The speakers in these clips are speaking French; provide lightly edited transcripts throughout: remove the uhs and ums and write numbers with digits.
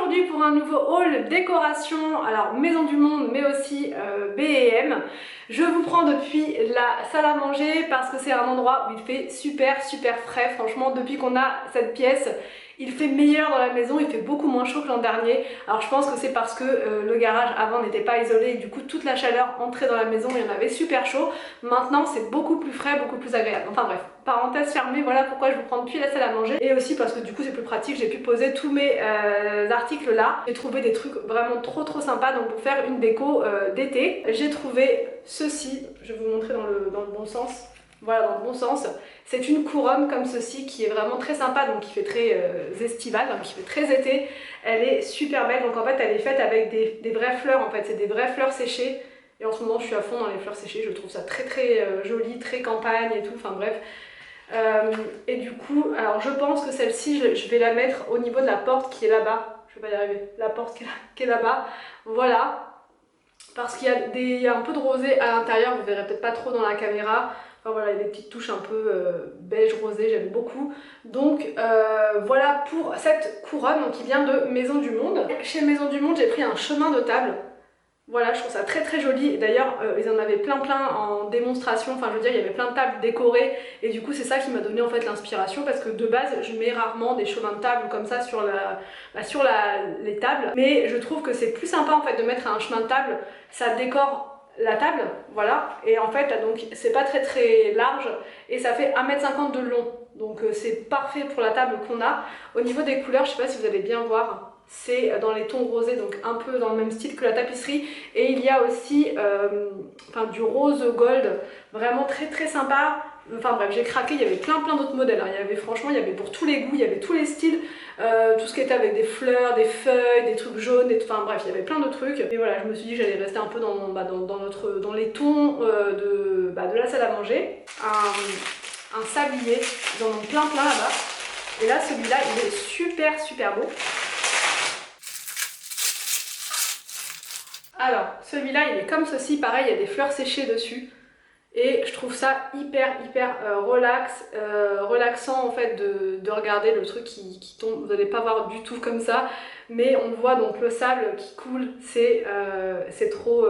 aujourd'hui pour un nouveau haul décoration, alors Maison du Monde mais aussi B&M. Je vous prends depuis la salle à manger parce que c'est un endroit où il fait super frais. Franchement, depuis qu'on a cette pièce, il fait meilleur dans la maison, il fait beaucoup moins chaud que l'an dernier. Alors je pense que c'est parce que le garage avant n'était pas isolé et du coup toute la chaleur entrait dans la maison et on avait super chaud. Maintenant c'est beaucoup plus frais, beaucoup plus agréable. Enfin bref, parenthèse fermée, voilà pourquoi je vous prends depuis la salle à manger. Et aussi parce que du coup c'est plus pratique, j'ai pu poser tous mes articles là. J'ai trouvé des trucs vraiment trop sympas donc pour faire une déco d'été. J'ai trouvé ceci, je vais vous montrer dans le bon sens. Voilà, dans le bon sens. C'est une couronne comme ceci qui est vraiment très sympa, donc qui fait très estival, donc qui fait très été. Elle est super belle, donc en fait elle est faite avec des vraies fleurs, en fait c'est des vraies fleurs séchées. Et en ce moment je suis à fond dans les fleurs séchées, je trouve ça très joli, très campagne et tout, enfin bref. Et du coup, alors je pense que celle-ci, je vais la mettre au niveau de la porte qui est là-bas. Je vais pas y arriver, la porte qui est là-bas, voilà. Parce qu'il y a un peu de rosé à l'intérieur, vous verrez peut-être pas trop dans la caméra. Enfin voilà, il y a des petites touches un peu beige rosé, j'aime beaucoup. Donc voilà pour cette couronne donc, qui vient de Maison du Monde. Chez Maison du Monde, j'ai pris un chemin de table. Voilà, je trouve ça très joli. D'ailleurs, ils en avaient plein en démonstration. Enfin, je veux dire, il y avait plein de tables décorées. Et du coup, c'est ça qui m'a donné en fait l'inspiration. Parce que de base, je mets rarement des chemins de table comme ça sur les tables. Mais je trouve que c'est plus sympa en fait de mettre un chemin de table. Ça décore la table, voilà. Et en fait, donc c'est pas très large. Et ça fait 1,50 m de long. Donc c'est parfait pour la table qu'on a. Au niveau des couleurs, je sais pas si vous allez bien voir. C'est dans les tons rosés, donc un peu dans le même style que la tapisserie. Et il y a aussi du rose gold, vraiment très sympa. Enfin bref, j'ai craqué, il y avait plein d'autres modèles. Il y avait franchement, il y avait pour tous les goûts, il y avait tous les styles. Tout ce qui était avec des fleurs, des feuilles, des trucs jaunes, enfin bref, il y avait plein de trucs. Et voilà, je me suis dit que j'allais rester un peu dans les tons de la salle à manger. Un sablier, ils en ont plein là-bas. Et là, celui-là, il est super beau. Alors, celui-là, il est comme ceci, pareil, il y a des fleurs séchées dessus. Et je trouve ça hyper relaxant en fait de regarder le truc qui tombe. Vous n'allez pas voir du tout comme ça, mais on voit donc le sable qui coule, c'est trop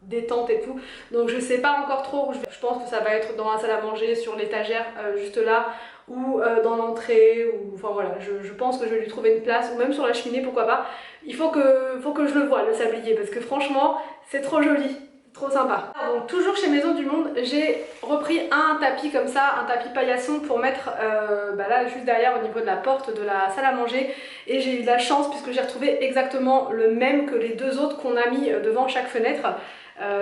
détente et tout. Donc je sais pas encore trop où je pense que ça va être dans la salle à manger, sur l'étagère juste là, ou dans l'entrée, ou enfin voilà, je pense que je vais lui trouver une place, ou même sur la cheminée, pourquoi pas. Il faut que je le voie, le sablier, parce que franchement c'est trop joli. Trop sympa. Donc toujours chez Maison du Monde, j'ai repris un tapis comme ça, un tapis paillasson pour mettre là juste derrière au niveau de la porte de la salle à manger. Et j'ai eu de la chance puisque j'ai retrouvé exactement le même que les deux autres qu'on a mis devant chaque fenêtre.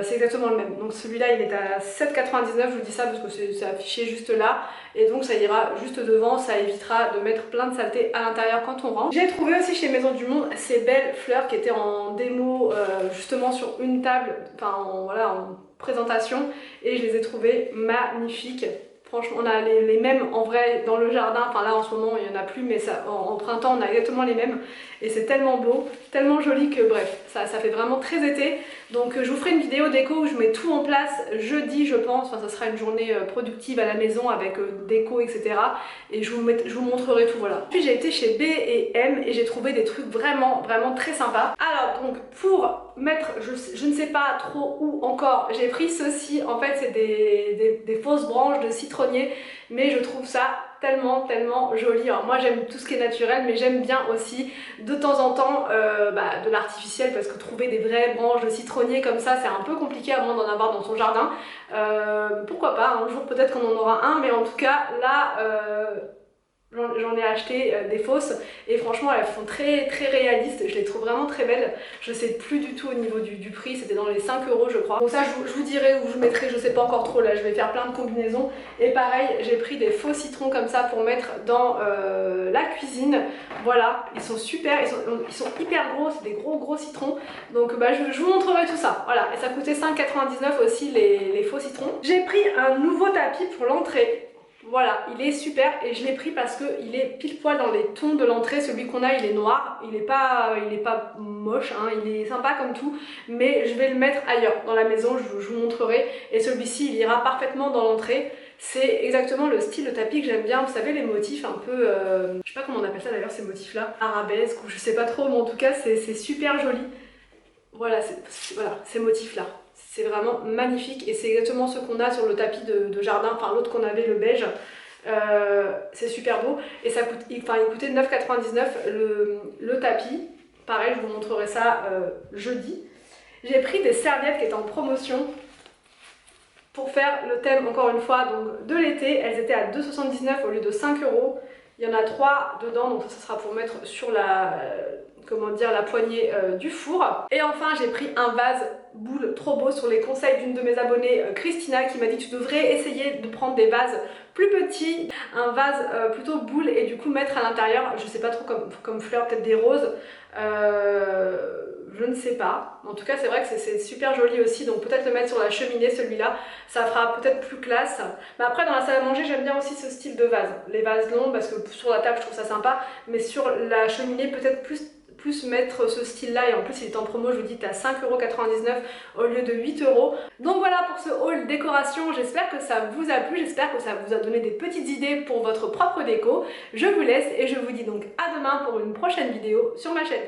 C'est exactement le même. Donc celui-là il est à 7,99, je vous dis ça parce que c'est affiché juste là. Et donc ça ira juste devant, ça évitera de mettre plein de saleté à l'intérieur quand on rentre. J'ai trouvé aussi chez Maison du Monde ces belles fleurs qui étaient en démo justement sur une table, en présentation. Et je les ai trouvées magnifiques. Franchement, on a les mêmes en vrai dans le jardin. Enfin là en ce moment il n'y en a plus, mais ça, en printemps on a exactement les mêmes. Et c'est tellement beau, tellement joli que bref, ça fait vraiment très été. Donc je vous ferai une vidéo déco où je mets tout en place jeudi je pense. Enfin ça sera une journée productive à la maison avec déco etc. Et je vous montrerai tout, voilà. Puis j'ai été chez B&M et j'ai trouvé des trucs vraiment très sympas. Alors donc pour mettre, je ne sais pas trop où encore, j'ai pris ceci. En fait c'est des fausses branches de citronnier, mais je trouve ça tellement joli. Alors moi j'aime tout ce qui est naturel, mais j'aime bien aussi de temps en temps de l'artificiel, parce que trouver des vraies branches de citronnier comme ça c'est un peu compliqué à moins d'en avoir dans son jardin. Pourquoi pas, un jour peut-être qu'on en aura un, mais en tout cas là j'en ai acheté des fausses et franchement elles font très réalistes, je les trouve vraiment très belles. Je sais plus du tout au niveau du prix, c'était dans les 5 € je crois. Donc ça je vous dirai où je mettrai, je sais pas encore trop, là je vais faire plein de combinaisons. Et pareil j'ai pris des faux citrons comme ça pour mettre dans la cuisine. Voilà, ils sont super, ils sont hyper gros, c'est des gros citrons. Donc je vous montrerai tout ça. Voilà, et ça coûtait 5,99 € aussi les faux citrons. J'ai pris un nouveau tapis pour l'entrée. Voilà, il est super et je l'ai pris parce qu'il est pile poil dans les tons de l'entrée. Celui qu'on a il est noir, il est pas moche, hein, il est sympa comme tout, mais je vais le mettre ailleurs dans la maison, je vous montrerai. Et celui-ci il ira parfaitement dans l'entrée. c'est exactement le style de tapis que j'aime bien. Vous savez, les motifs un peu, je sais pas comment on appelle ça d'ailleurs, ces motifs-là, arabesques ou je sais pas trop, mais en tout cas c'est super joli. Voilà, voilà, ces motifs-là. C'est vraiment magnifique et c'est exactement ce qu'on a sur le tapis de jardin, enfin l'autre qu'on avait, le beige. C'est super beau et ça coûte, il coûtait 9,99 le tapis. Pareil, je vous montrerai ça jeudi. J'ai pris des serviettes qui étaient en promotion pour faire le thème, encore une fois, donc de l'été. Elles étaient à 2,79 € au lieu de 5 €. Il y en a 3 dedans, donc ça sera pour mettre sur la, comment dire, la poignée du four. Et enfin, j'ai pris un vase boule trop beau sur les conseils d'une de mes abonnées, Christina, qui m'a dit que tu devrais essayer de prendre des vases plus petits, un vase plutôt boule et du coup mettre à l'intérieur, je sais pas trop comme fleurs, peut-être des roses. Je ne sais pas. En tout cas, c'est vrai que c'est super joli aussi, donc peut-être le mettre sur la cheminée, celui-là, ça fera peut-être plus classe. Mais après, dans la salle à manger, j'aime bien aussi ce style de vase. Les vases longs, parce que sur la table, je trouve ça sympa, mais sur la cheminée, peut-être plus mettre ce style-là, et en plus, il est en promo, je vous dis, t'as 5,99 € au lieu de 8 €. Donc voilà pour ce haul décoration, j'espère que ça vous a plu, j'espère que ça vous a donné des petites idées pour votre propre déco. Je vous laisse et je vous dis donc à demain pour une prochaine vidéo sur ma chaîne.